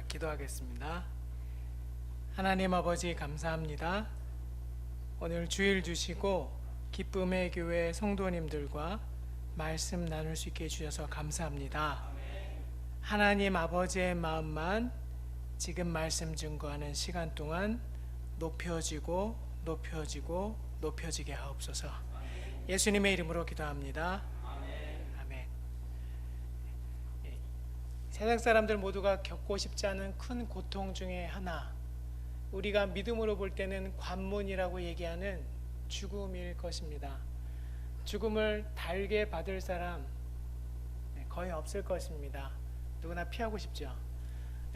기도하겠습니다. 하나님 아버지 감사합니다. 오늘 주일 주시고 기쁨의 교회 성도님들과 말씀 나눌 수 있게 해주셔서 감사합니다. 하나님 아버지의 마음만 지금 말씀 증거하는 시간 동안 높여지고 높여지게 하옵소서. 예수님의 이름으로 기도합니다. 아멘. 세상 사람들 모두가 겪고 싶지 않은 큰 고통 중에 하나, 우리가 믿음으로 볼 때는 관문이라고 얘기하는 죽음일 것입니다. 죽음을 달게 받을 사람 거의 없을 것입니다. 누구나 피하고 싶죠.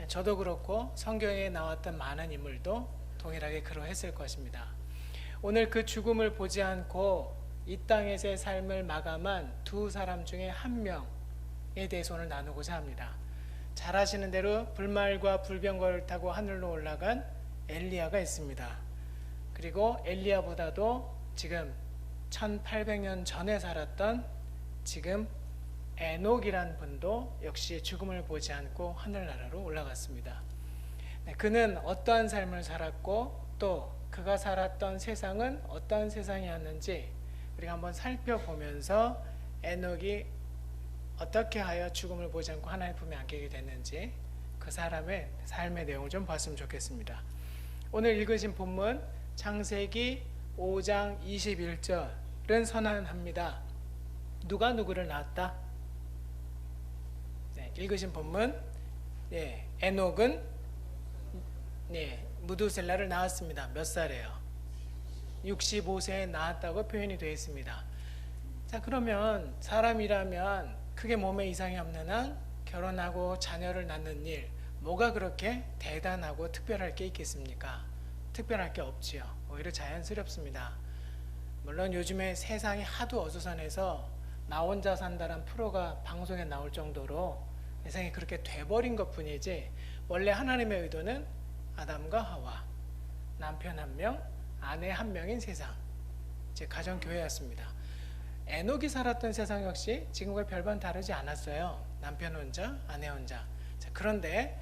저도 그렇고 성경에 나왔던 많은 인물도 동일하게 그러했을 것입니다. 오늘 그 죽음을 보지 않고 이 땅에서의 삶을 마감한 두 사람 중에 한 명에 대해서 오늘 나누고자 합니다. 잘 아시는 대로 불말과 불병거를 타고 하늘로 올라간 엘리야가 있습니다. 그리고 엘리야보다도 지금 1800년 전에 살았던 지금 에녹이란 분도 역시 죽음을 보지 않고 하늘나라로 올라갔습니다. 그는 어떠한 삶을 살았고 또 그가 살았던 세상은 어떠한 세상이었는지 우리가 한번 살펴보면서 에녹이 어떻게 하여 죽음을 보지 않고 하나님의 품에 안기게 됐는지 그 사람의 삶의 내용을 좀 봤으면 좋겠습니다. 오늘 읽으신 본문 창세기 5장 21절은 선언합니다. 누가 누구를 낳았다? 읽으신 본문 에녹은 무두셀라를 낳았습니다. 몇 살이에요? 65세에 낳았다고 표현이 되어 있습니다. 자, 그러면 사람이라면 크게 몸에 이상이 없는 한 결혼하고 자녀를 낳는 일, 뭐가 그렇게 대단하고 특별할 게 있겠습니까? 특별할 게 없지요. 오히려 자연스럽습니다. 물론 요즘에 세상이 하도 어수선해서 나 혼자 산다란 프로가 방송에 나올 정도로 세상이 그렇게 돼버린 것 뿐이지, 원래 하나님의 의도는 아담과 하와, 남편 한 명, 아내 한 명인 세상, 제 가정교회였습니다. 에녹이 살았던 세상 역시 지금과 별반 다르지 않았어요. 남편 혼자, 아내 혼자. 자, 그런데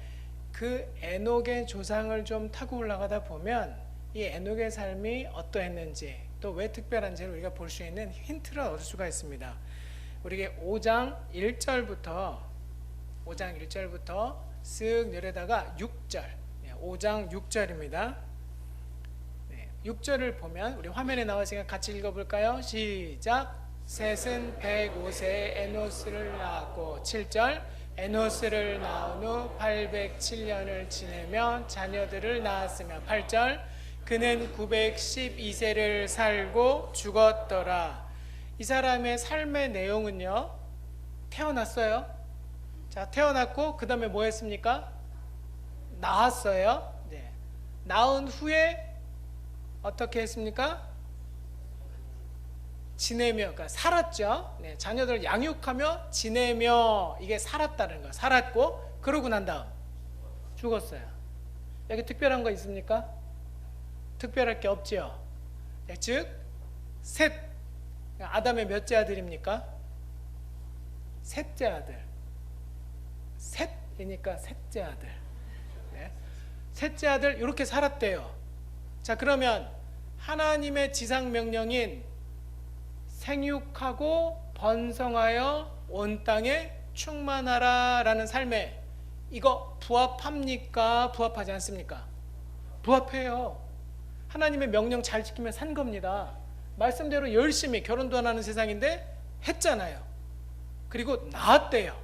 그 에녹의 조상을 좀 타고 올라가다 보면 이 에녹의 삶이 어떠했는지, 또 왜 특별한지를 우리가 볼 수 있는 힌트를 얻을 수가 있습니다. 우리가 5장 1절부터 쓱 내려다가 6절, 5장 6절입니다. 6절을 보면 우리 화면에 나와있으니까 같이 읽어볼까요? 시작. 셋은 105세에 에노스를 낳았고, 7절. 에노스를 낳은 후 807년을 지내며 자녀들을 낳았으며, 8절. 그는 912세를 살고 죽었더라. 이 사람의 삶의 내용은요, 태어났어요. 자, 태어났고 그 다음에 뭐 했습니까? 낳았어요. 낳은 후에 어떻게 했습니까? 지내며, 그러니까 살았죠. 자녀들을 양육하며 지내며, 이게 살았다는 거. 살았고 그러고 난 다음 죽었어요. 여기 특별한 거 있습니까? 특별할 게 없지요. 즉 셋, 아담의 몇째 아들입니까? 셋째 아들. 셋이니까 셋째 아들. 셋째 아들 이렇게 살았대요. 자, 그러면 하나님의 지상 명령인 생육하고 번성하여 온 땅에 충만하라 라는 삶에 이거 부합합니까? 부합하지 않습니까? 부합해요. 하나님의 명령 잘 지키면 산 겁니다. 말씀대로 열심히, 결혼도 안 하는 세상인데 했잖아요. 그리고 낳았대요.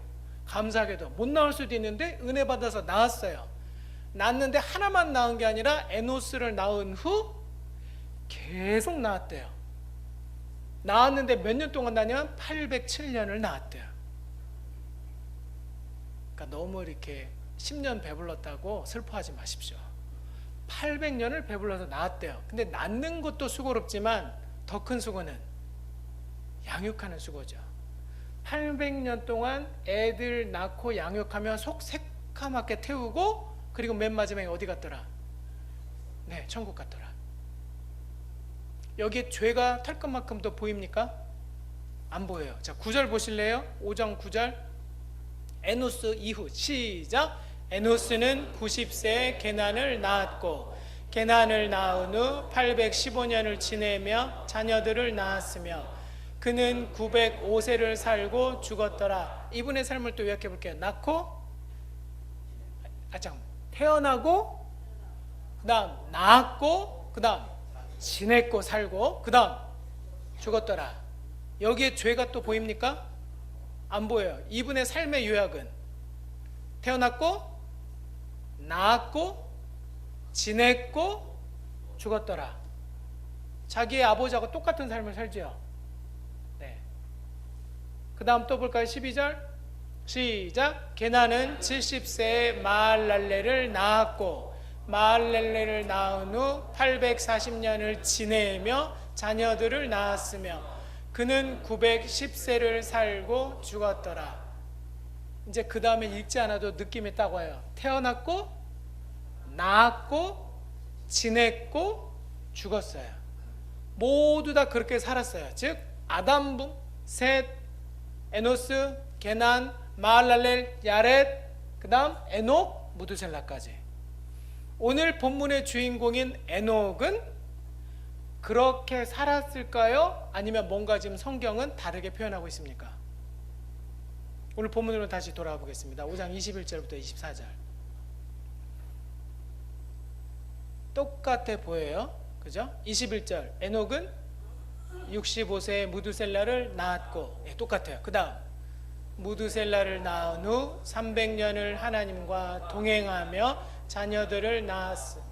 감사하게도 못 낳을 수도 있는데 은혜 받아서 낳았어요. 낳았는데 하나만 낳은 게 아니라 에노스를 낳은 후 계속 낳았대요. 낳았는데 몇 년 동안 낳냐면 807년을 낳았대요. 그러니까 너무 이렇게 10년 배불렀다고 슬퍼하지 마십시오. 800년을 배불러서 낳았대요. 근데 낳는 것도 수고롭지만 더 큰 수고는 양육하는 수고죠. 800년 동안 애들 낳고 양육하며 속 새카맣게 태우고, 그리고 맨 마지막에 어디 갔더라? 천국 갔더라. 여기에 죄가 탈 것만큼 더 보입니까? 안 보여요. 자, 9절 보실래요? 5장 9절. 에노스 이후, 시작. 에노스는 90세에 게난을 낳았고 게난을 낳은 후 815년을 지내며 자녀들을 낳았으며 그는 905세를 살고 죽었더라. 이분의 삶을 또 요약해 볼게요. 태어나고, 그 다음 낳았고, 그 다음 지냈고 살고, 그 다음 죽었더라. 여기에 죄가 또 보입니까? 안 보여요. 이분의 삶의 요약은 태어났고, 낳았고, 지냈고, 죽었더라. 자기의 아버지하고 똑같은 삶을 살죠. 네. 그 다음 또 볼까요? 12절 시작. 게나는 70세에 마할랄레를 낳았고 마할랄레를 낳은 후 840년을 지내며 자녀들을 낳았으며 그는 910세를 살고 죽었더라. 이제 그 다음에 읽지 않아도 느낌이 딱 와요. 태어났고 낳았고 지냈고 죽었어요. 모두 다 그렇게 살았어요. 즉 아담, 셋, 에노스, 게난, 마할랄렐, 야렛, 그 다음 에녹, 무두셀라까지. 오늘 본문의 주인공인 에녹은 그렇게 살았을까요? 아니면 뭔가 지금 성경은 다르게 표현하고 있습니까? 오늘 본문으로 다시 돌아가 보겠습니다. 5장 21절부터 24절. 똑같아 보여요. 그죠? 21절 에녹은 65세에 무두셀라를 낳았고, 똑같아요. 그 다음 무두셀라를 낳은 후 300년을 하나님과 동행하며 자녀들을 낳았으며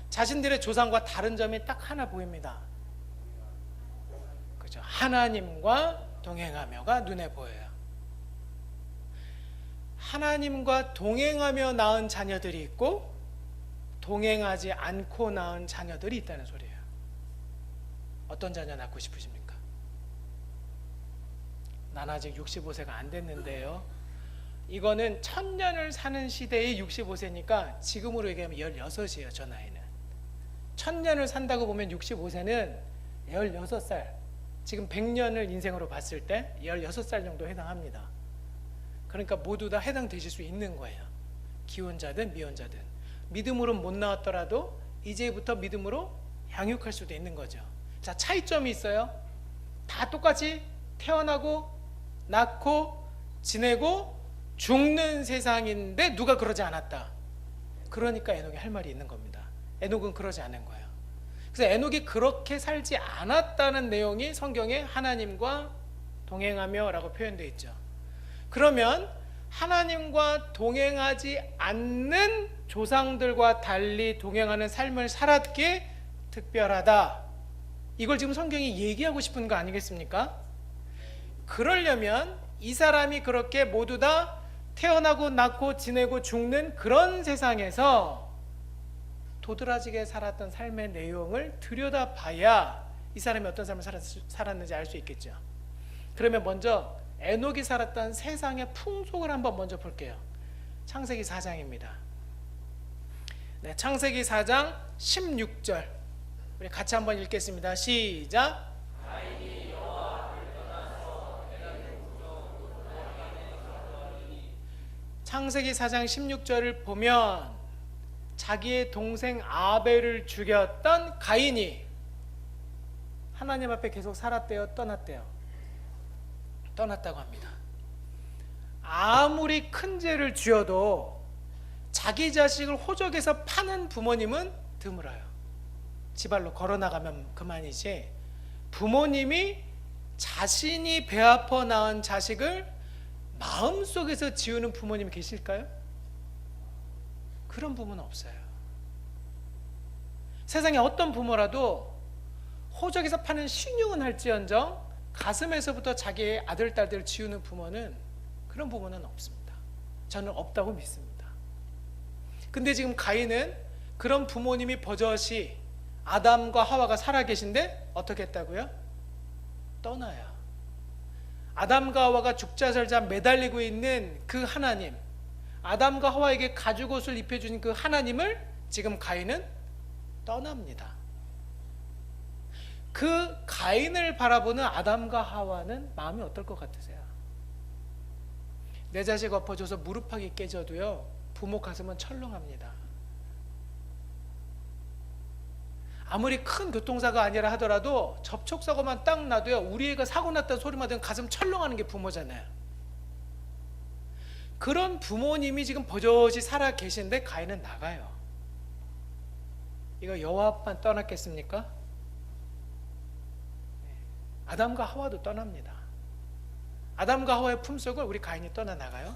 자신들의 조상과 다른 점이 딱 하나 보입니다. 그죠? 하나님과 동행하며가 눈에 보여요. 하나님과 동행하며 낳은 자녀들이 있고 동행하지 않고 낳은 자녀들이 있다는 소리예요. 어떤 자녀 낳고 싶으십니까? 난 아직 65세가 안 됐는데요. 이거는 1000년을 사는 시대의 65세니까 지금으로 얘기하면 16이에요. 저 나이는 1000년을 산다고 보면 65세는 16살, 지금 100년을 인생으로 봤을 때 16살 정도 해당합니다. 그러니까 모두 다 해당되실 수 있는 거예요. 기혼자든 미혼자든. 믿음으로 못 나왔더라도 이제부터 믿음으로 양육할 수도 있는 거죠. 자, 차이점이 있어요. 다 똑같이 태어나고 낳고 지내고 죽는 세상인데 누가 그러지 않았다. 그러니까 에녹이 할 말이 있는 겁니다. 에녹은 그러지 않은 거예요. 그래서 에녹이 그렇게 살지 않았다는 내용이 성경에 하나님과 동행하며 라고 표현되어 있죠. 그러면 하나님과 동행하지 않는 조상들과 달리 동행하는 삶을 살았기에 특별하다. 이걸 지금 성경이 얘기하고 싶은 거 아니겠습니까? 그러려면 이 사람이 그렇게 모두 다 태어나고 낳고 지내고 죽는 그런 세상에서 도드라지게 살았던 삶의 내용을 들여다봐야 이 사람이 어떤 삶을 살았는지 알 수 있겠죠. 그러면 먼저 에녹이 살았던 세상의 풍속을 한번 먼저 볼게요. 창세기 4장입니다. 네, 창세기 4장 16절 우리 같이 한번 읽겠습니다. 시작. 창세기 4장 16절을 보면 자기의 동생 아벨을 죽였던 가인이 하나님 앞에 계속 살았대요? 떠났대요? 떠났다고 합니다. 아무리 큰 죄를 지어도 자기 자식을 호적에서 파는 부모님은 드물어요. 지발로 걸어나가면 그만이지 부모님이 자신이 배 아파 낳은 자식을 마음속에서 지우는 부모님이 계실까요? 그런 부모는 없어요. 세상에 어떤 부모라도 호적에서 파는 신용은 할지언정 가슴에서부터 자기의 아들, 딸들을 지우는 부모는 그런 부모는 없습니다. 저는 없다고 믿습니다. 근데 지금 가인은 그런 부모님이 버젓이 아담과 하와가 살아계신데 어떻게 했다고요? 떠나요. 아담과 하와가 죽자절자 매달리고 있는 그 하나님, 아담과 하와에게 가죽옷을 입혀준 그 하나님을 지금 가인은 떠납니다. 그 가인을 바라보는 아담과 하와는 마음이 어떨 것 같으세요? 내 자식 엎어져서 무릎팍이 깨져도요 부모 가슴은 철렁합니다. 아무리 큰 교통사고가 아니라 하더라도 접촉사고만 딱 나도요, 우리 애가 사고 났다는 소리만 들으면 가슴 철렁하는 게 부모잖아요. 그런 부모님이 지금 버젓이 살아 계신데 가인은 나가요. 이거 여호와만 떠났겠습니까? 아담과 하와도 떠납니다. 아담과 하와의 품속을 우리 가인이 떠나나가요.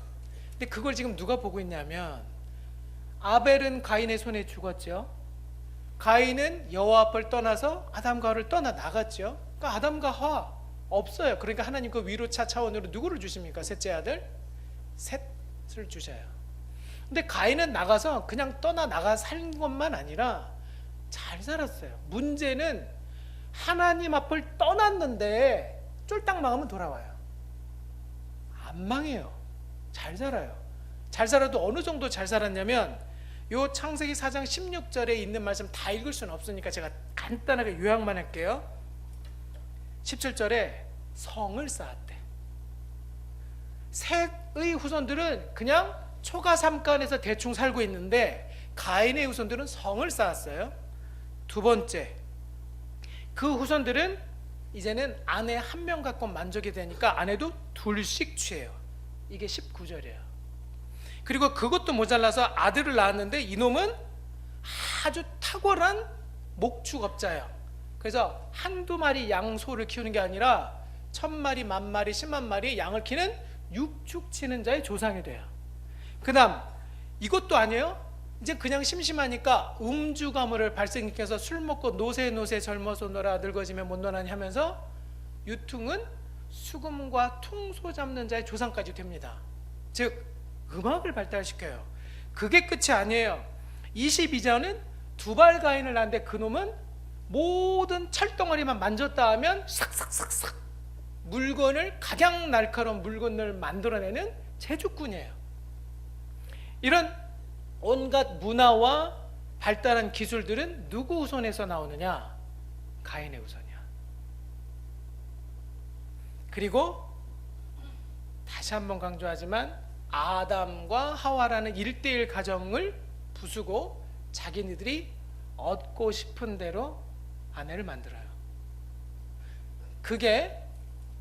근데 그걸 지금 누가 보고 있냐면, 아벨은 가인의 손에 죽었죠. 가인은 여호와 앞을 떠나서 아담과 하와를 떠나나갔죠. 그러니까 아담과 하와 없어요. 그러니까 하나님 그 위로차 차원으로 누구를 주십니까? 셋째 아들 셋을 주셔요. 근데 가인은 나가서 그냥 떠나나가 산 것만 아니라 잘 살았어요. 문제는 하나님 앞을 떠났는데 쫄딱 망하면 돌아와요. 안 망해요. 잘 살아요. 잘 살아도 어느 정도 잘 살았냐면, 요 창세기 4장 16절에 있는 말씀 다 읽을 수는 없으니까 제가 간단하게 요약만 할게요. 17절에 성을 쌓았대. 셋의 후손들은 그냥 초가 삼간에서 대충 살고 있는데, 가인의 후손들은 성을 쌓았어요. 두 번째, 그 후손들은 이제는 아내 한 명 갖고 만족이 되니까 아내도 둘씩 취해요. 이게 19절이에요. 그리고 그것도 모자라서 아들을 낳았는데 이놈은 아주 탁월한 목축업자예요. 그래서 한두 마리 양소를 키우는 게 아니라 1000마리, 10,000마리, 10만 마리 양을 키우는 육축치는 자의 조상이 돼요. 그 다음, 이것도 아니에요. 이제 그냥 심심하니까 음주가물을 발생시켜서 술 먹고 노세 젊어서 놀아 늙어지면 못 놀아니 하면서 유퉁은 수금과 퉁소 잡는 자의 조상까지 됩니다. 즉 음악을 발달시켜요. 그게 끝이 아니에요. 22절은 두발 가인을 낳는데 그놈은 모든 철덩어리만 만졌다 하면 싹싹싹싹 물건을, 각양 날카로운 물건을 만들어내는 제주꾼이에요. 이런 온갖 문화와 발달한 기술들은 누구 후손에서 나오느냐? 가인의 후손이야. 그리고 다시 한번 강조하지만 아담과 하와라는 1:1 가정을 부수고 자기네들이 얻고 싶은 대로 아내를 만들어요. 그게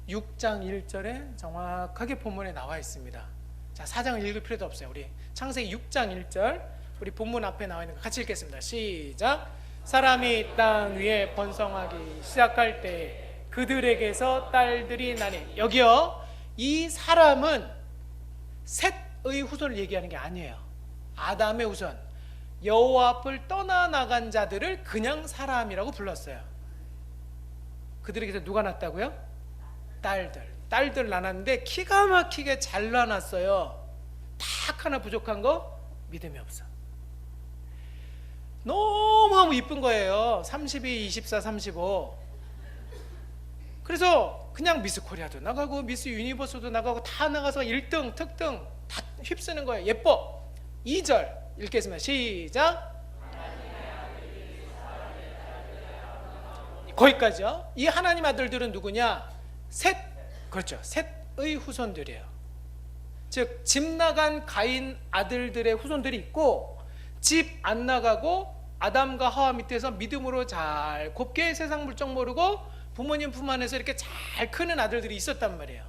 6장 1절에 정확하게 본문에 나와 있습니다. 자, 4장을 읽을 필요도 없어요. 우리 창세기 6장 1절, 우리 본문 앞에 나와 있는 거 같이 읽겠습니다. 시작. 사람이 땅 위에 번성하기 시작할 때 그들에게서 딸들이 나니. 여기요, 이 사람은 셋의 후손을 얘기하는 게 아니에요. 아담의 후손, 여호와 앞을 떠나나간 자들을 그냥 사람이라고 불렀어요. 그들에게서 누가 낳았다고요? 딸들 낳았는데 기가 막히게 잘 낳았어요. 딱 하나 부족한 거, 믿음이 없어. 너무너무 이쁜 거예요. 32, 24, 35. 그래서 그냥 미스 코리아도 나가고 미스 유니버스도 나가고 다 나가서 1등, 특등 다 휩쓰는 거예요. 예뻐. 2절 읽겠습니다. 시작. 거기까지요. 이 하나님 아들들은 누구냐? 셋. 그렇죠. 셋의 후손들이에요. 즉 집 나간 가인 아들들의 후손들이 있고, 집 안 나가고 아담과 하와 밑에서 믿음으로 잘 곱게 세상 물정 모르고 부모님 품 안에서 이렇게 잘 크는 아들들이 있었단 말이에요.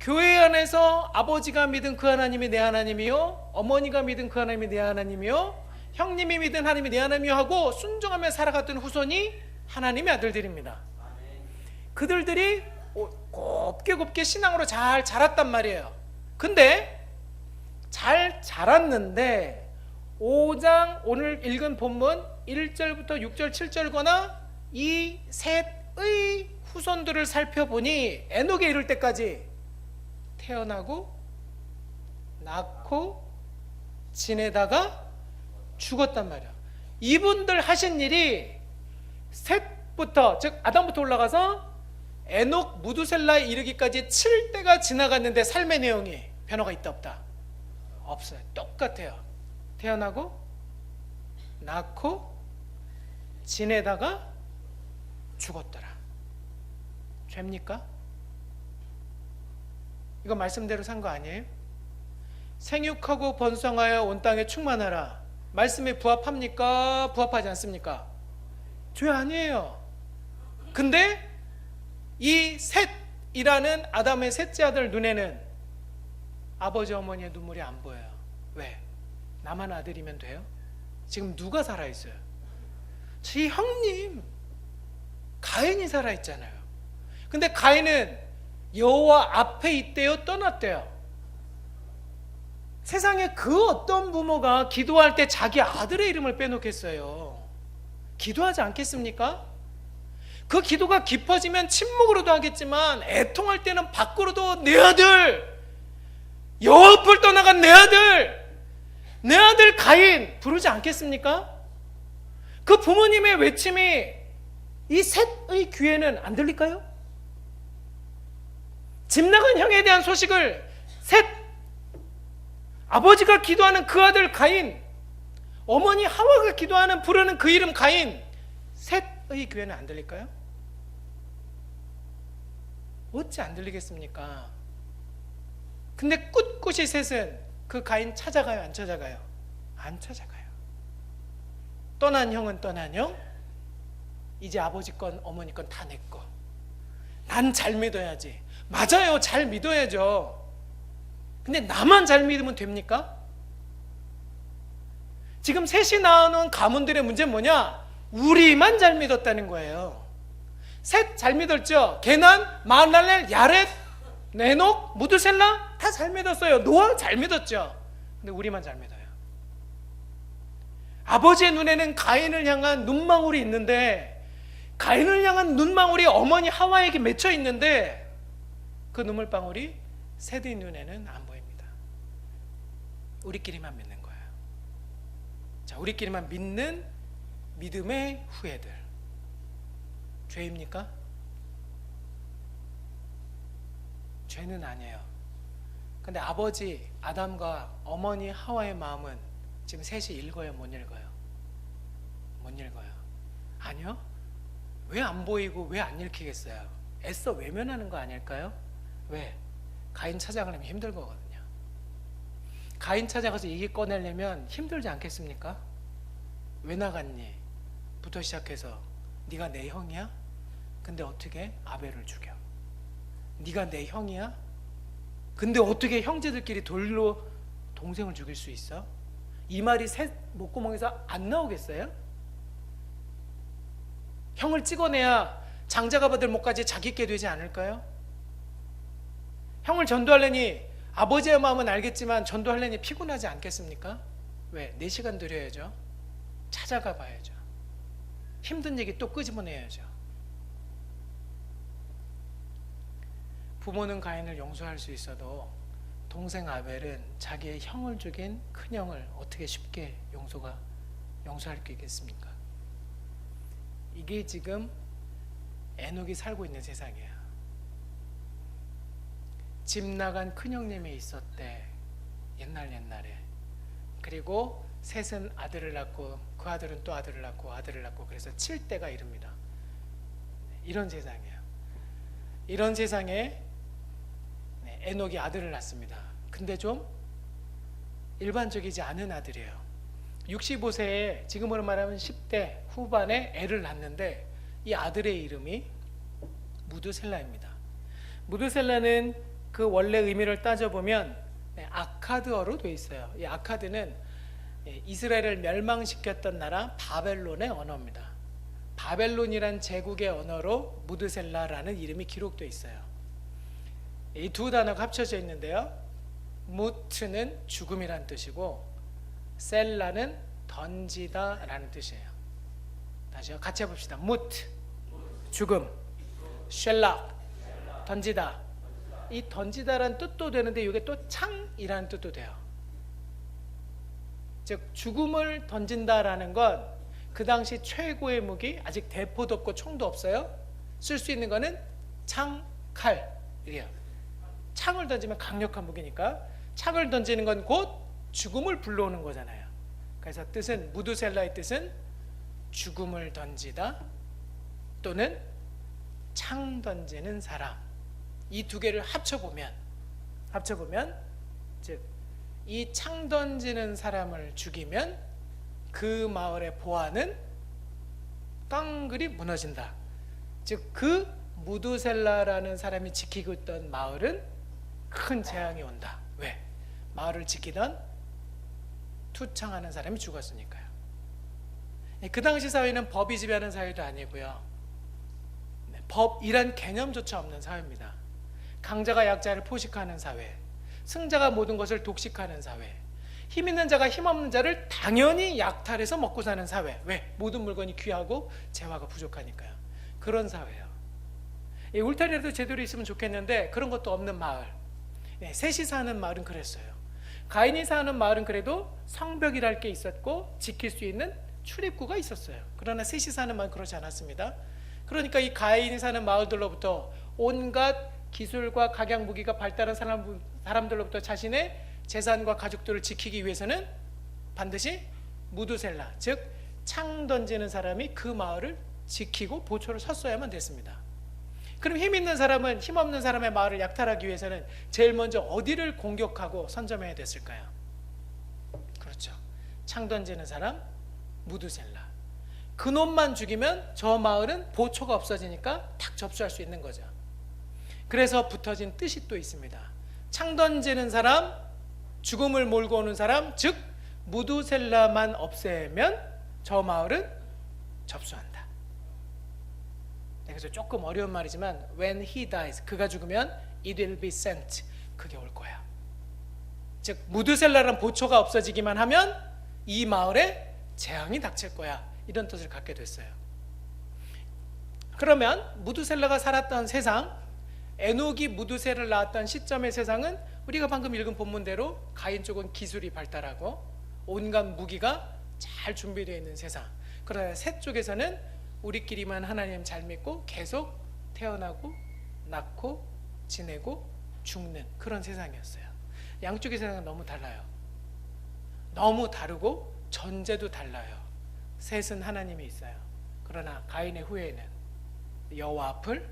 교회 안에서 아버지가 믿은 그 하나님이 내 하나님이요, 어머니가 믿은 그 하나님이 내 하나님이요, 형님이 믿은 하나님이 내 하나님이요 하고 순종하며 살아갔던 후손이 하나님의 아들들입니다. 그들이 곱게 신앙으로 잘 자랐단 말이에요. 근데 잘 자랐는데 5장 오늘 읽은 본문 1절부터 6절 7절거나 이 셋의 후손들을 살펴보니 에녹에 이를 때까지 태어나고 낳고 지내다가 죽었단 말이야. 이분들 하신 일이 셋부터, 즉 아담부터 올라가서 에녹 무두셀라에 이르기까지 7대가 지나갔는데 삶의 내용이 변화가 있다 없다? 없어요. 똑같아요. 태어나고 낳고 지내다가 죽었더라. 죄입니까? 이거 말씀대로 산 거 아니에요? 생육하고 번성하여 온 땅에 충만하라. 말씀에 부합합니까? 부합하지 않습니까? 죄 아니에요. 근데 이 셋이라는 아담의 셋째 아들 눈에는 아버지 어머니의 눈물이 안 보여요. 왜? 나만 아들이면 돼요? 지금 누가 살아있어요? 제 형님 가인이 살아있잖아요. 근데 가인은 여호와 앞에 있대요, 떠났대요? 세상에 그 어떤 부모가 기도할 때 자기 아들의 이름을 빼놓겠어요? 기도하지 않겠습니까? 그 기도가 깊어지면 침묵으로도 하겠지만 애통할 때는 밖으로도 내 아들, 여호와 앞을 떠나간 내 아들 가인 부르지 않겠습니까? 그 부모님의 외침이 이 셋의 귀에는 안 들릴까요? 집 나간 형에 대한 소식을 셋, 아버지가 기도하는 그 아들 가인, 어머니 하와가 기도하는 부르는 그 이름 가인, 셋의 귀에는 안 들릴까요? 어찌 안 들리겠습니까? 근데 꿋꿋이 셋은 그 가인 찾아가요, 안 찾아가요? 안 찾아가요. 떠난 형은 떠난 형, 이제 아버지 건 어머니 건 다 내 거. 난 잘 믿어야지. 맞아요, 잘 믿어야죠. 근데 나만 잘 믿으면 됩니까? 지금 셋이 나오는 가문들의 문제는 뭐냐? 우리만 잘 믿었다는 거예요. 셋 잘 믿었죠? 게난, 마할랄엘, 야렛, 에녹, 무드셀라 다 잘 믿었어요. 노아 잘 믿었죠? 근데 우리만 잘 믿어요. 아버지의 눈에는 가인을 향한 눈망울이 있는데, 가인을 향한 눈망울이 어머니 하와에게 맺혀 있는데 그 눈물방울이 셋의 눈에는 안 보입니다. 우리끼리만 믿는 거예요. 자, 우리끼리만 믿는 믿음의 후예들. 죄입니까? 죄는 아니에요. 근데 아버지 아담과 어머니 하와의 마음은 지금 셋이 읽어요, 못 읽어요? 못 읽어요. 아니요. 왜 안 보이고 왜 안 읽히겠어요? 애써 외면하는 거 아닐까요? 왜? 가인 찾아가려면 힘들거든요. 가인 찾아가서 얘기 꺼내려면 힘들지 않겠습니까? 왜 나갔니? 부터 시작해서 네가 내 형이야? 근데 어떻게 아벨을 죽여? 네가 내 형이야? 근데 어떻게 형제들끼리 돌로 동생을 죽일 수 있어? 이 말이 셋 목구멍에서 안 나오겠어요? 형을 찍어내야 장자가 받을 목까지 자기께 되지 않을까요? 형을 전도하려니 아버지의 마음은 알겠지만 전도하려니 피곤하지 않겠습니까? 왜? 4시간 들여야죠. 찾아가 봐야죠. 힘든 얘기 또 끄집어내야죠. 부모는 가인을 용서할 수 있어도 동생 아벨은 자기의 형을 죽인 큰형을 어떻게 쉽게 용서할 게 있겠습니까? 이게 지금 에녹이 살고 있는 세상이에요. 집 나간 큰형님이 있었대, 옛날에. 그리고 셋은 아들을 낳고 그 아들은 또 아들을 낳고 그래서 7대가 이릅니다. 이런 세상이에요. 이런 세상에 에녹이 아들을 낳습니다. 근데 좀 일반적이지 않은 아들이에요. 65세에 지금으로 말하면 10대 후반에 애를 낳는데 이 아들의 이름이 무드셀라입니다. 무드셀라는 그 원래 의미를 따져보면 아카드어로 되어 있어요. 이 아카드는 이스라엘을 멸망시켰던 나라 바벨론의 언어입니다. 바벨론이란 제국의 언어로 무드셀라라는 이름이 기록되어 있어요. 이 두 단어가 합쳐져 있는데요. 무트는 죽음이란 뜻이고 셀라는 던지다 라는 뜻이에요. 다시요, 같이 해봅시다. 무트, 죽음, 쉘락, 던지다. 이 던지다라는 뜻도 되는데 이게 또 창이라는 뜻도 돼요. 즉 죽음을 던진다라는 건 그 당시 최고의 무기, 아직 대포도 없고 총도 없어요. 쓸 수 있는 거는 창, 칼 이래요. 창을 던지면 강력한 무기니까 창을 던지는 건 곧 죽음을 불러오는 거잖아요. 그래서 뜻은, 무드셀라의 뜻은 죽음을 던지다 또는 창 던지는 사람. 이 두 개를 합쳐보면 즉 이 창 던지는 사람을 죽이면 그 마을의 보안은 깡그리 무너진다. 즉 그 무두셀라라는 사람이 지키고 있던 마을은 큰 재앙이 온다. 왜? 마을을 지키던 투창하는 사람이 죽었으니까요. 그 당시 사회는 법이 지배하는 사회도 아니고요, 법이란 개념조차 없는 사회입니다. 강자가 약자를 포식하는 사회, 승자가 모든 것을 독식하는 사회, 힘 있는 자가 힘 없는 자를 당연히 약탈해서 먹고 사는 사회. 왜? 모든 물건이 귀하고 재화가 부족하니까요. 그런 사회예요. 울타리라도 제대로 있으면 좋겠는데 그런 것도 없는 마을. 셋이 사는 마을은 그랬어요. 가인이 사는 마을은 그래도 성벽이랄 게 있었고 지킬 수 있는 출입구가 있었어요. 그러나 셋이 사는 마을은 그렇지 않았습니다. 그러니까 이 가인이 사는 마을들로부터 온갖 기술과 각양 무기가 발달한 사람들로부터 자신의 재산과 가족들을 지키기 위해서는 반드시 무두셀라, 즉 창 던지는 사람이 그 마을을 지키고 보초를 섰어야만 됐습니다. 그럼 힘 있는 사람은 힘 없는 사람의 마을을 약탈하기 위해서는 제일 먼저 어디를 공격하고 선점해야 됐을까요? 그렇죠. 창 던지는 사람 무두셀라. 그놈만 죽이면 저 마을은 보초가 없어지니까 탁 접수할 수 있는 거죠. 그래서 붙어진 뜻이 또 있습니다. 창 던지는 사람, 죽음을 몰고 오는 사람, 즉 무두셀라만 없애면 저 마을은 접수한다. 그래서 조금 어려운 말이지만 when he dies, 그가 죽으면 it will be sent, 그게 올 거야. 즉 무두셀라란 보초가 없어지기만 하면 이 마을에 재앙이 닥칠 거야, 이런 뜻을 갖게 됐어요. 그러면 무두셀라가 살았던 세상, 에녹이 무두셀을 낳았던 시점의 세상은 우리가 방금 읽은 본문대로 가인 쪽은 기술이 발달하고 온갖 무기가 잘 준비되어 있는 세상. 그러나 셋 쪽에서는 우리끼리만 하나님 잘 믿고 계속 태어나고 낳고 지내고 죽는 그런 세상이었어요. 양쪽의 세상은 너무 달라요. 너무 다르고 전제도 달라요. 셋은 하나님이 있어요. 그러나 가인의 후예는 여호와 앞을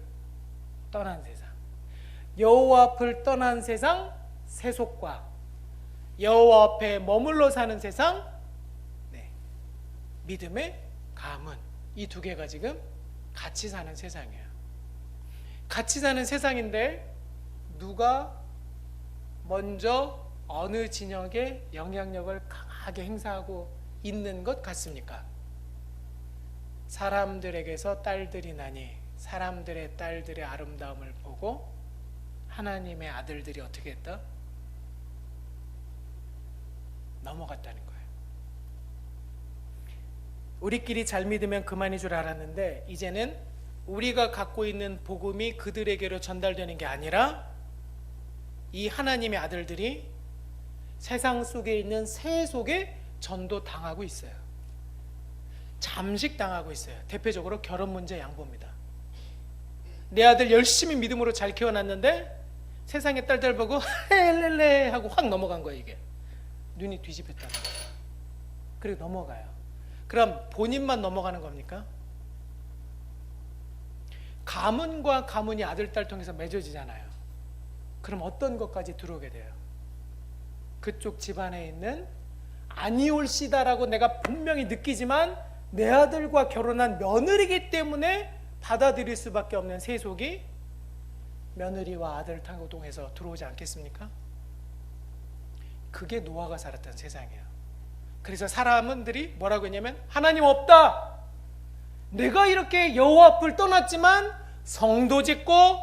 떠난 세상, 여호와 앞을 떠난 세상 세속과 여호와 앞에 머물러 사는 세상 믿음의 가문, 이 두 개가 지금 같이 사는 세상이에요. 같이 사는 세상인데 누가 먼저 어느 진영에 영향력을 강하게 행사하고 있는 것 같습니까? 사람들에게서 딸들이 나니 사람들의 딸들의 아름다움을 보고 하나님의 아들들이 어떻게 했다? 넘어갔다는 거예요. 우리끼리 잘 믿으면 그만인 줄 알았는데 이제는 우리가 갖고 있는 복음이 그들에게로 전달되는 게 아니라 이 하나님의 아들들이 세상 속에 있는 새 속에 전도당하고 있어요. 잠식당하고 있어요. 대표적으로 결혼 문제 양보입니다. 내 아들 열심히 믿음으로 잘 키워놨는데 세상의 딸들 보고 헬렐레 하고 확 넘어간 거예요. 이게 눈이 뒤집혔다는 거예요. 그리고 넘어가요. 그럼 본인만 넘어가는 겁니까? 가문과 가문이 아들, 딸 통해서 맺어지잖아요. 그럼 어떤 것까지 들어오게 돼요? 그쪽 집안에 있는 아니올시다라고 내가 분명히 느끼지만 내 아들과 결혼한 며느리이기 때문에 받아들일 수밖에 없는 세속이 며느리와 아들 타고동해서 들어오지 않겠습니까? 그게 노아가 살았던 세상이에요. 그래서 사람들이 뭐라고 했냐면 하나님 없다. 내가 이렇게 여호와 앞을 떠났지만 성도 짓고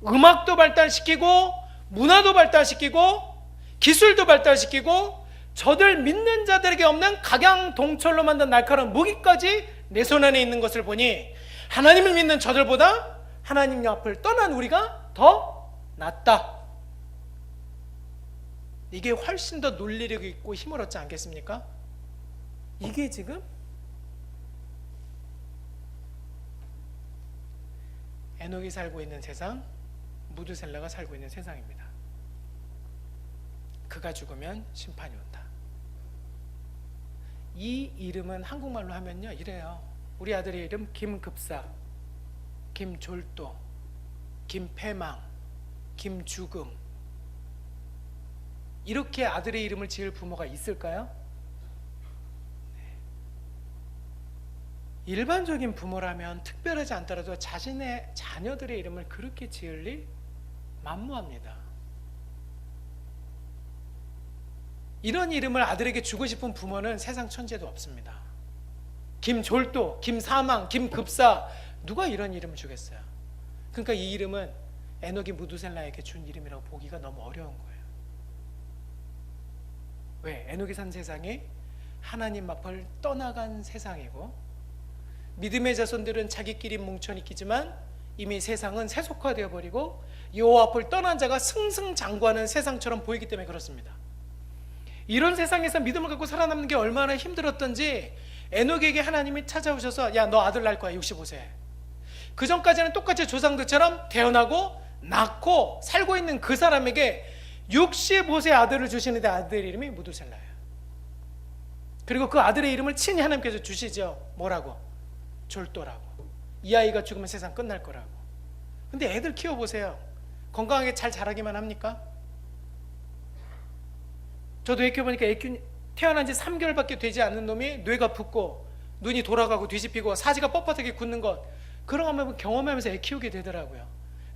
음악도 발달시키고 문화도 발달시키고 기술도 발달시키고 저들 믿는 자들에게 없는 각양동철로 만든 날카로운 무기까지 내 손 안에 있는 것을 보니 하나님을 믿는 저들보다 하나님 앞을 떠난 우리가 더 낫다. 이게 훨씬 더 논리력 있고 힘을 얻지 않겠습니까? 이게 지금 에녹이 살고 있는 세상, 무두셀라가 살고 있는 세상입니다. 그가 죽으면 심판이 온다. 이 이름은 한국말로 하면요 이래요. 우리 아들의 이름 김급사, 김졸도, 김패망, 김죽음. 이렇게 아들의 이름을 지을 부모가 있을까요? 일반적인 부모라면 특별하지 않더라도 자신의 자녀들의 이름을 그렇게 지을리 만무합니다. 이런 이름을 아들에게 주고 싶은 부모는 세상 천지에도 없습니다. 김졸도, 김사망, 김급사, 누가 이런 이름을 주겠어요? 그러니까 이 이름은 에녹이 무두셀라에게 준 이름이라고 보기가 너무 어려운 거예요. 왜? 에녹이 산 세상이 하나님 앞을 떠나간 세상이고, 믿음의 자손들은 자기끼리 뭉쳐있지만 이미 세상은 세속화되어 버리고 여호와 앞을 떠난 자가 승승장구하는 세상처럼 보이기 때문에 그렇습니다. 이런 세상에서 믿음을 갖고 살아남는 게 얼마나 힘들었던지 에녹에게 하나님이 찾아오셔서 야, 너 아들 낳을 거야. 65세. 그 전까지는 똑같이 조상들처럼 태어나고 낳고 살고 있는 그 사람에게 65세 아들을 주시는데 아들의 이름이 무두셀라예요. 그리고 그 아들의 이름을 친히 하나님께서 주시죠. 뭐라고? 졸도라고. 이 아이가 죽으면 세상 끝날 거라고. 근데 애들 키워보세요. 건강하게 잘 자라기만 합니까? 저도 애 키워보니까 태어난 지 3개월밖에 되지 않는 놈이 뇌가 붓고 눈이 돌아가고 뒤집히고 사지가 뻣뻣하게 굳는 것, 그런 거 경험하면서 애 키우게 되더라고요.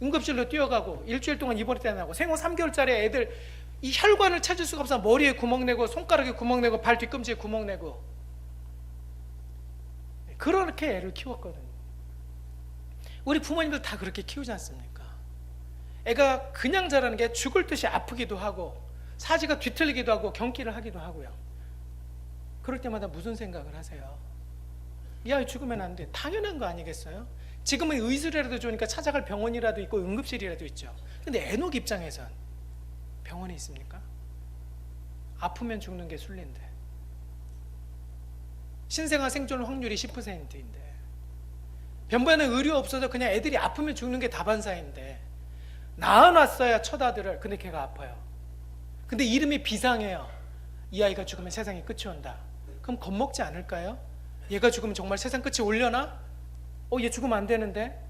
응급실로 뛰어가고 일주일 동안 입원을 때나고 생후 3개월짜리 애들 이 혈관을 찾을 수가 없어 머리에 구멍 내고 손가락에 구멍 내고 발 뒤꿈치에 구멍 내고 그렇게 애를 키웠거든요. 우리 부모님들 다 그렇게 키우지 않습니까? 애가 그냥 자라는 게 죽을 듯이 아프기도 하고 사지가 뒤틀리기도 하고 경기를 하기도 하고요. 그럴 때마다 무슨 생각을 하세요? 이 아이 죽으면 안 돼. 당연한 거 아니겠어요? 지금은 의술이라도 좋으니까 찾아갈 병원이라도 있고 응급실이라도 있죠. 근데 에녹 입장에선 병원이 있습니까? 아프면 죽는 게 순리인데, 신생아 생존 확률이 10%인데, 변변한 의료 없어서 그냥 애들이 아프면 죽는 게 다반사인데 낳아놨어야 첫 아들을. 근데 걔가 아파요. 근데 이름이 비상해요. 이 아이가 죽으면 세상에 끝이 온다. 그럼 겁먹지 않을까요? 얘가 죽으면 정말 세상 끝이 올려나? 얘 죽으면 안 되는데.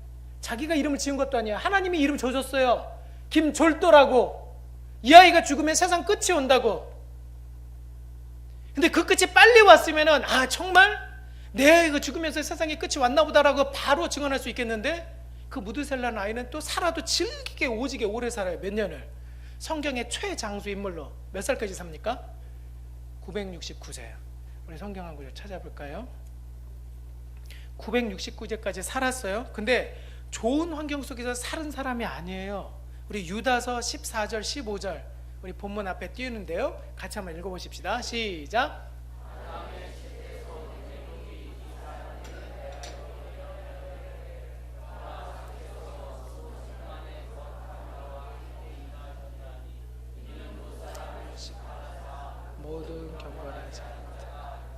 자기가 이름을 지은 것도 아니야. 하나님이 이름 줘줬어요. 김졸도라고. 이 아이가 죽으면 세상 끝이 온다고. 근데 그 끝이 빨리 왔으면은 정말 내 아이가 죽으면서 세상에 끝이 왔나 보다라고 바로 증언할 수 있겠는데, 그 무드셀라는 아이는 또 살아도 질기게 오지게 오래 살아요. 몇 년을. 성경의 최장수 인물로 몇 살까지 삽니까? 969세. 우리 성경 한 구절 찾아볼까요? 969세까지 살았어요. 근데 좋은 환경 속에서 살은 사람이 아니에요. 우리 유다서 14절 15절 우리 본문 앞에 띄우는데요, 같이 한번 읽어보십시다. 시작.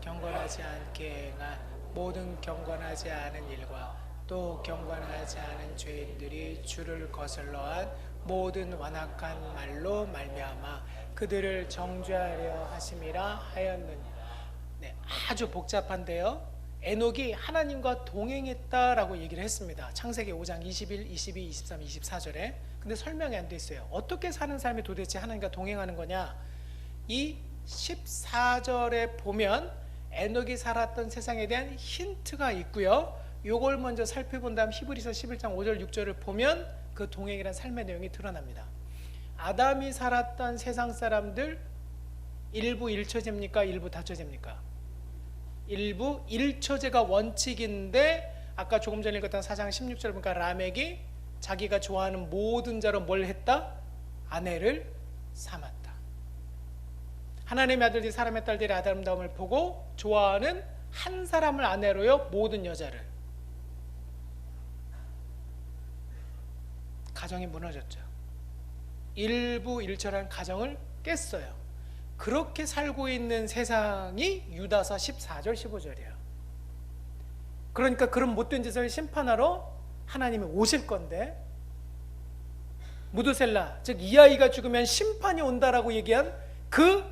경건하지 않게 행한 모든 경건하지 않은 일과 또 경건하지 않은 죄인들이 주를 거슬러한 모든 완악한 말로 말미암아 그들을 정죄하려 하심이라 하였느니라. 네, 아주 복잡한데요, 에녹이 하나님과 동행했다라고 얘기를 했습니다. 창세기 5장 21, 22, 23, 24절에. 근데 설명이 안 돼 있어요. 어떻게 사는 삶이 도대체 하나님과 동행하는 거냐? 이 14절에 보면 에녹이 살았던 세상에 대한 힌트가 있고요. 요걸 먼저 살펴본 다음 히브리서 11장 5절 6절을 보면 그 동행이란 삶의 내용이 드러납니다. 아담이 살았던 세상 사람들 일부 일처제입니까? 일부 다처제입니까? 일부 일처제가 원칙인데, 아까 조금 전에 읽었던 4장 16절 보니까 라멕이 자기가 좋아하는 모든 자로 뭘 했다? 아내를 삼았다. 하나님의 아들들이 사람의 딸들의 아름다움을 보고 좋아하는 한 사람을 아내로요, 모든 여자를. 가정이 무너졌죠. 일부 일처라는 가정을 깼어요. 그렇게 살고 있는 세상이 유다서 14절 15절이에요. 그러니까 그런 못된 짓을 심판하러 하나님이 오실 건데, 무드셀라, 즉 이 아이가 죽으면 심판이 온다라고 얘기한 그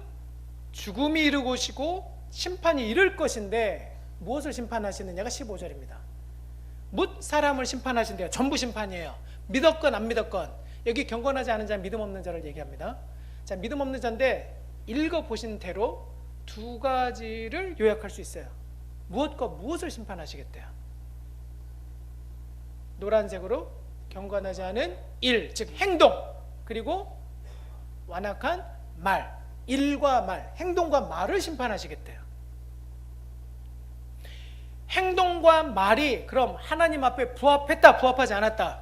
죽음이 이르고 오시고 심판이 이를 것인데, 무엇을 심판하시느냐가 15절입니다. 뭇 사람을 심판하신대요. 전부 심판이에요. 믿었건 안 믿었건. 여기 경건하지 않은 자, 믿음 없는 자를 얘기합니다. 자, 믿음 없는 자인데 읽어보신 대로 두 가지를 요약할 수 있어요. 무엇과 무엇을 심판하시겠대요? 노란색으로 경건하지 않은 일, 즉 행동, 그리고 완악한 말, 일과 말, 행동과 말을 심판하시겠대요. 행동과 말이 그럼 하나님 앞에 부합했다, 부합하지 않았다?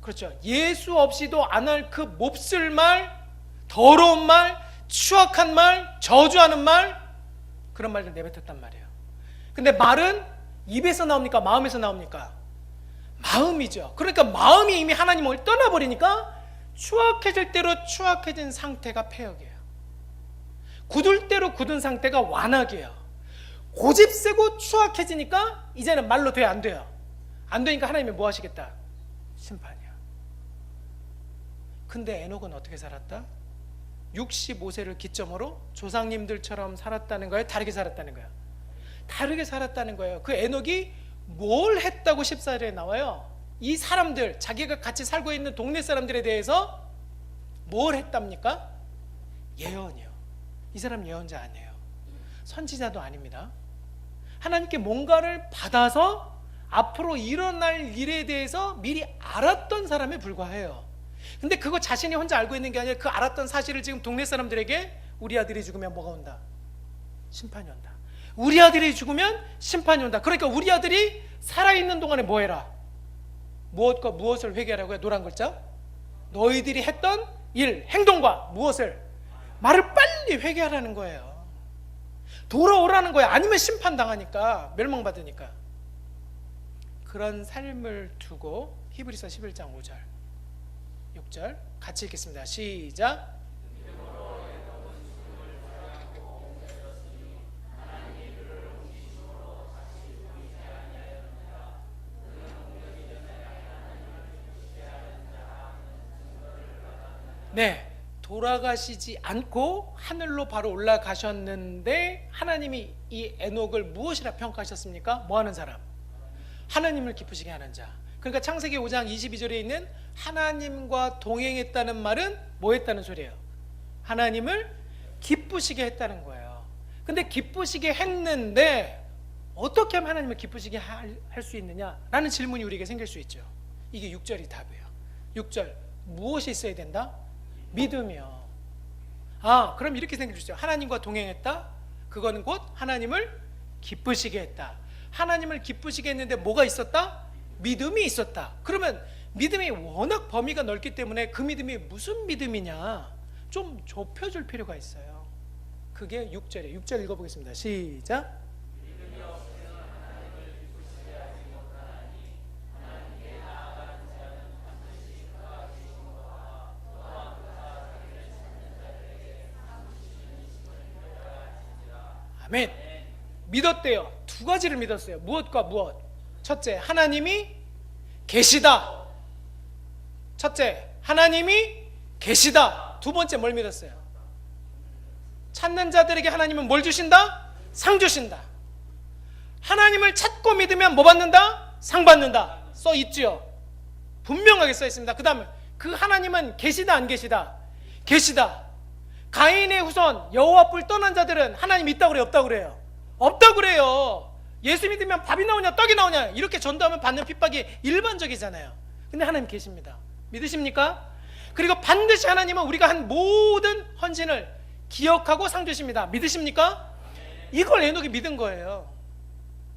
그렇죠. 예수 없이도 안 할 그 몹쓸 말, 더러운 말, 추악한 말, 저주하는 말, 그런 말들 내뱉었단 말이에요. 근데 말은 입에서 나옵니까? 마음에서 나옵니까? 마음이죠. 그러니까 마음이 이미 하나님을 떠나버리니까 추악해질 대로 추악해진 상태가 패역이에요. 굳을 대로 굳은 상태가 완악이에요. 고집세고 추악해지니까 이제는 말로 돼, 안 돼요? 안 되니까 하나님이 뭐 하시겠다? 심판이야. 근데 에녹은 어떻게 살았다? 65세를 기점으로 조상님들처럼 살았다는 거예요? 다르게 살았다는 거예요? 다르게 살았다는 거예요. 그 에녹이 뭘 했다고 14절에 나와요? 이 사람들, 자기가 같이 살고 있는 동네 사람들에 대해서 뭘 했답니까? 예언이요. 이 사람 예언자 아니에요. 선지자도 아닙니다. 하나님께 뭔가를 받아서 앞으로 일어날 일에 대해서 미리 알았던 사람에 불과해요. 근데 그거 자신이 혼자 알고 있는 게 아니라 그 알았던 사실을 지금 동네 사람들에게 우리 아들이 죽으면 뭐가 온다? 심판이 온다. 우리 아들이 죽으면 심판이 온다. 그러니까 우리 아들이 살아있는 동안에 뭐 해라? 무엇과 무엇을 회개하라고요? 노란 글자? 너희들이 했던 일, 행동과 무엇을? 말을 빨리 회개하라는 거예요. 돌아오라는 거예요. 아니면 심판당하니까, 멸망받으니까. 그런 삶을 두고 히브리서 11장 5절 6절 같이 읽겠습니다. 시작. 네, 돌아가시지 않고 하늘로 바로 올라가셨는데 하나님이 이 에녹을 무엇이라 평가하셨습니까? 뭐 하는 사람? 하나님을 기쁘시게 하는 자. 그러니까 창세기 5장 22절에 있는 하나님과 동행했다는 말은 뭐 했다는 소리예요? 하나님을 기쁘시게 했다는 거예요. 근데 기쁘시게 했는데 어떻게 하면 하나님을 기쁘시게 할 수 있느냐라는 질문이 우리에게 생길 수 있죠. 이게 6절이 답이에요. 6절 무엇이 있어야 된다? 믿음이요. 아, 그럼 이렇게 생길 수 있죠. 하나님과 동행했다? 그거는 곧 하나님을 기쁘시게 했다. 하나님을 기쁘시게 했는데 뭐가 있었다? 믿음이 있었다. 그러면 믿음이 워낙 범위가 넓기 때문에 그 믿음이 무슨 믿음이냐 좀 좁혀줄 필요가 있어요. 그게 6절이에요. 6절 읽어보겠습니다. 시작. 아멘. 믿었대요. 두 가지를 믿었어요. 무엇과 무엇? 첫째, 하나님이 계시다. 첫째, 하나님이 계시다. 두 번째, 뭘 믿었어요? 찾는 자들에게 하나님은 뭘 주신다? 상 주신다. 하나님을 찾고 믿으면 뭐 받는다? 상 받는다. 써 있지요. 분명하게 써 있습니다. 그 다음에 그 하나님은 계시다, 안 계시다? 계시다. 가인의 후손 여호와 뿔 떠난 자들은 하나님 있다고 그래요? 없다고 그래요? 없다고 그래요. 예수 믿으면 밥이 나오냐 떡이 나오냐 이렇게 전도하면 받는 핍박이 일반적이잖아요. 근데 하나님 계십니다. 믿으십니까? 그리고 반드시 하나님은 우리가 한 모든 헌신을 기억하고 상 주십니다. 믿으십니까? 이걸 에녹이 믿은 거예요.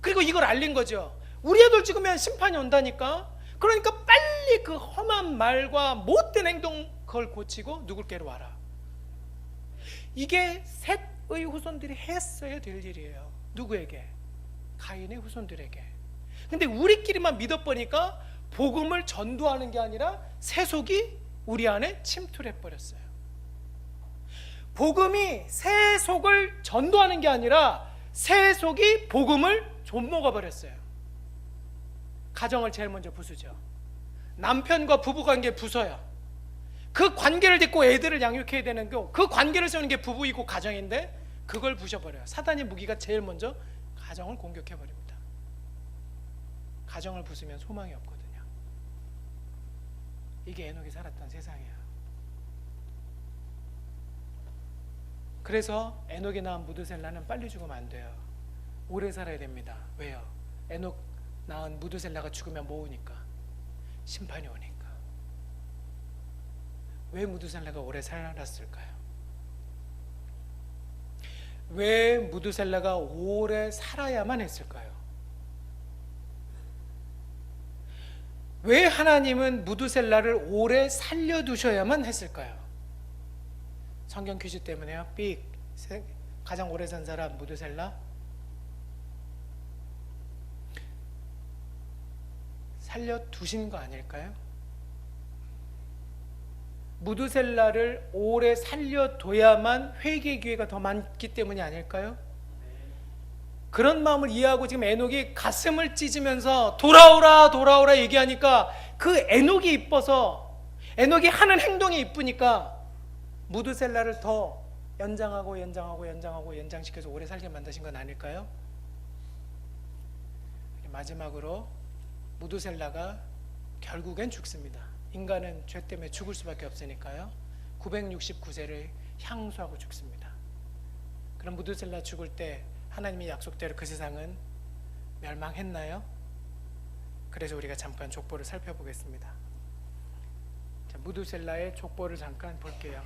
그리고 이걸 알린 거죠. 우리 아들 죽으면 심판이 온다니까. 그러니까 빨리 그 험한 말과 못된 행동 그걸 고치고 누굴께로 와라. 이게 셋의 후손들이 했어야 될 일이에요. 누구에게? 가인의 후손들에게. 근데 우리끼리만 믿어보니까 복음을 전도하는 게 아니라 세속이 우리 안에 침투를 해버렸어요. 복음이 세속을 전도하는 게 아니라 세속이 복음을 좀먹어버렸어요. 가정을 제일 먼저 부수죠. 남편과 부부관계 부숴요. 그 관계를 딛고 애들을 양육해야 되는 거, 그 관계를 세우는 게 부부이고 가정인데 그걸 부셔버려요. 사단의 무기가 제일 먼저 가정을 공격해버립니다. 가정을 부수면 소망이 없거든요. 이게 에녹이 살았던 세상이에요. 그래서 에녹이 낳은 무드셀라는 빨리 죽으면 안 돼요. 오래 살아야 됩니다. 왜요? 에녹 낳은 무드셀라가 죽으면 뭐 오니까? 심판이 오니까. 왜 무드셀라가 오래 살았을까요? 왜 무드셀라가 오래 살아야만 했을까요? 왜 하나님은 무드셀라를 오래 살려두셔야만 했을까요? 성경 퀴즈 때문에요. 삑. 가장 오래 산 사람 무드셀라. 살려두신 거 아닐까요? 무드셀라를 오래 살려둬야만 회개 기회가 더 많기 때문이 아닐까요? 그런 마음을 이해하고 지금 에녹이 가슴을 찢으면서 돌아오라 돌아오라 얘기하니까 그 에녹이 이뻐서, 에녹이 하는 행동이 이쁘니까 무드셀라를 더 연장하고 연장시켜서 오래 살게 만드신 건 아닐까요? 마지막으로 무드셀라가 결국엔 죽습니다. 인간은 죄 때문에 죽을 수밖에 없으니까요. 969세를 향수하고 죽습니다. 그럼 무드셀라 죽을 때 하나님의 약속대로 그 세상은 멸망했나요? 그래서 우리가 잠깐 족보를 살펴보겠습니다. 자, 무드셀라의 족보를 잠깐 볼게요.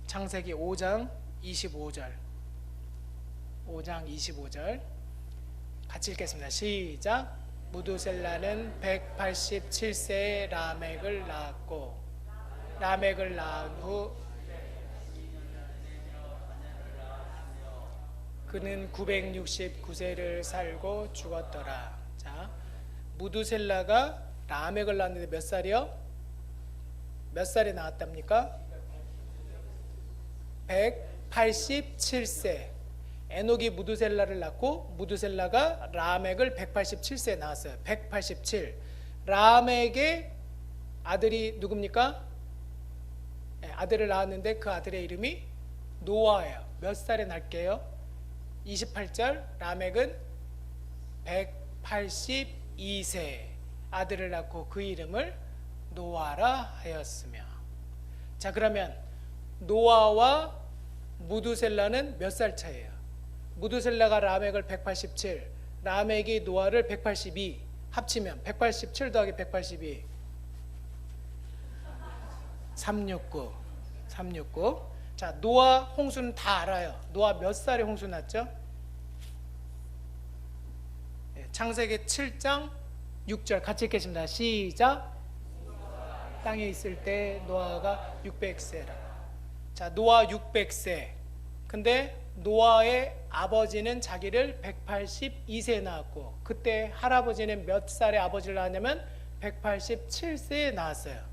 창세기 5장 25절 5장 25절 같이 읽겠습니다. 시작. 무드셀라는 187세에 라멕을 낳았고 라멕을 낳은 후 그는 969세를 살고 죽었더라. 자, 무드셀라가 라멕을 낳았는데 몇 살이요? 몇 살에 낳았답니까? 187세. 에녹이 무드셀라를 낳고 무드셀라가 라멕을 187세에 낳았어요. 187. 라멕의 아들이 누굽니까? 네, 아들을 낳았는데 그 아들의 이름이 노아예요. 몇 살에 낳을게요? 28절. 라멕은 182세 아들을 낳고 그 이름을 노아라 하였으며. 자, 그러면 노아와 무드셀라는 몇 살 차이예요? 무드셀라가 라멕을 187, 라멕이 노아를 182 합치면 187 더하기 182 369. 자, 노아 홍수는 다 알아요. 노아 몇 살에 홍수 났죠? 창세기 7장 6절 같이 읽겠습니다. 시작. 땅에 있을 때 노아가 600세라. 자, 노아 600세. 근데 노아의 아버지는 자기를 182세에 낳았고 그때 할아버지는 몇 살에 아버지를 낳았냐면 187세에 낳았어요.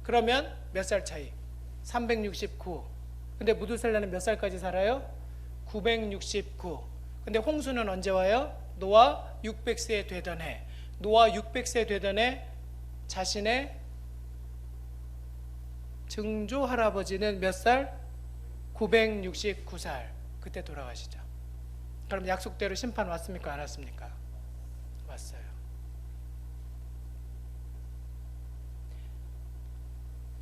그러면 몇 살 차이? 369. 근데 무드셀라는 몇 살까지 살아요? 969. 근데 홍수는 언제 와요? 노아 600세 되던 해. 노아 600세 되던 해 자신의 증조 할아버지는 몇 살? 969살. 그때 돌아가시죠. 그럼 약속대로 심판 왔습니까? 안 왔습니까? 왔어요.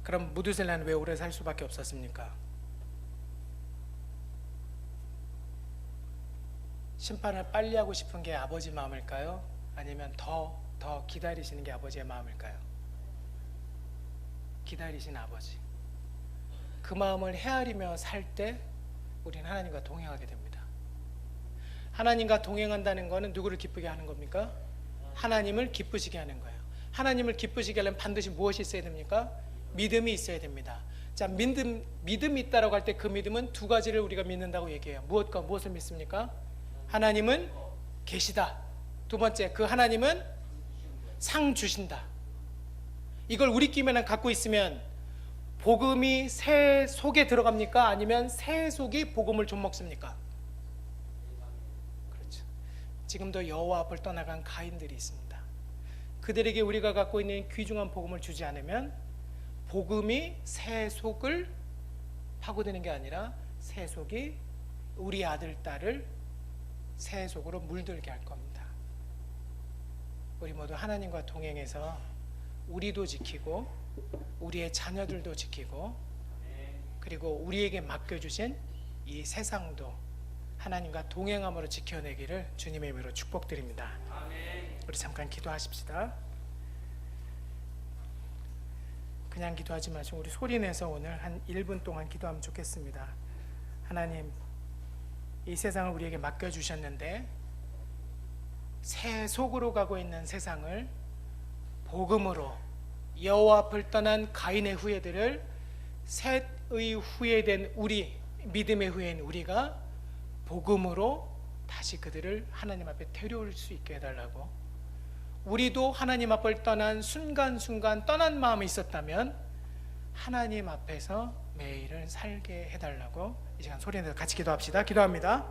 그럼 무드셀라는 왜 오래 살 수밖에 없었습니까? 심판을 빨리 하고 싶은 게 아버지 마음일까요? 아니면 더 기다리시는 게 아버지의 마음일까요? 기다리신 아버지. 그 마음을 헤아리며 살 때 우리는 하나님과 동행하게 됩니다. 하나님과 동행한다는 것은 누구를 기쁘게 하는 겁니까? 하나님을 기쁘시게 하는 거예요. 하나님을 기쁘시게 하려면 반드시 무엇이 있어야 됩니까? 믿음이 있어야 됩니다. 자, 믿음이 있다라고 할 때 그 믿음은 두 가지를 우리가 믿는다고 얘기해요. 무엇과 무엇을 믿습니까? 하나님은 계시다. 두 번째, 그 하나님은 상 주신다. 이걸 우리끼리만 갖고 있으면 복음이 새 속에 들어갑니까? 아니면 새 속이 복음을 좀 먹습니까? 그렇죠. 지금도 여호와 앞을 떠나간 가인들이 있습니다. 그들에게 우리가 갖고 있는 귀중한 복음을 주지 않으면 복음이 새 속을 파고드는 게 아니라 새 속이 우리 아들, 딸을 새 속으로 물들게 할 겁니다. 우리 모두 하나님과 동행해서 우리도 지키고 우리의 자녀들도 지키고 그리고 우리에게 맡겨주신 이 세상도 하나님과 동행함으로 지켜내기를 주님의 이름으로 축복드립니다. 우리 잠깐 기도하십시다. 그냥 기도하지 마시고 우리 소리내서 오늘 한 1분 동안 기도하면 좋겠습니다. 하나님, 이 세상을 우리에게 맡겨주셨는데 새 속으로 가고 있는 세상을 복음으로 여호와 앞을 떠난 가인의 후예들을 셋의 후예된 우리, 믿음의 후예인 우리가 복음으로 다시 그들을 하나님 앞에 데려올 수 있게 해달라고, 우리도 하나님 앞을 떠난 순간순간 떠난 마음이 있었다면 하나님 앞에서 매일을 살게 해달라고 이 시간 소리내서 같이 기도합시다. 기도합니다.